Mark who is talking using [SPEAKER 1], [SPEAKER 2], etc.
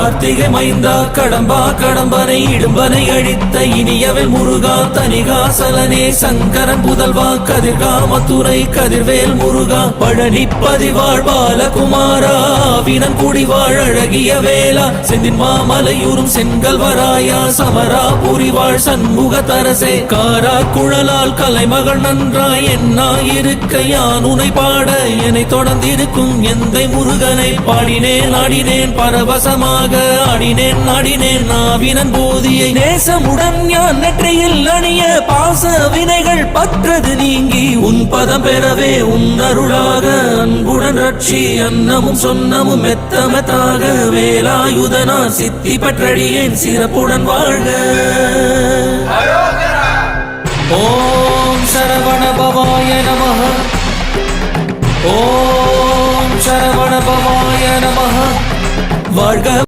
[SPEAKER 1] கார்த்திகை மைந்தா கடம்பா கடம்பனை இடும்பனை அழித்த இனியவள் முருகா தனிகாசலனே சங்கரன் புதல்வா கதிர்காமத்துறை கதிர்வேல் முருகா பழனி பதிவாழ் பாலகுமாரா வினன் குடிவாழ் அழகிய வேளா செந்தின் மாமலையூரும் செங்கல்வராயா சமரா புரிவாழ் சண்முக தரசே காரா குழலால் கலைமகள் நன்றாய் என்னாயிருக்க யான் உனை பாட என்னை தொடர்ந்திருக்கும் எந்தை முருகனை பாடினேன் ஆடினேன் பரவசமாக ஆடினேன் நாடினேன் நாவினன் போதியை நேசமுடன் யான் நெற்றியில் அணிய பாச வினைகள் பற்றது நீங்கி உன் பதம் பெறவே உன் அருளாக அன்புடன் ரட்சி அன்னமும் சொன்னமும் மெத்தமெத்தாக வேலாயுதனா சித்தி பற்றடியேன் சிறப்புடன் வாழ்க. ஓம் சரவண பவாய நமஹ. ஓம் சரவண பவாய நமஹ. வாழ்க.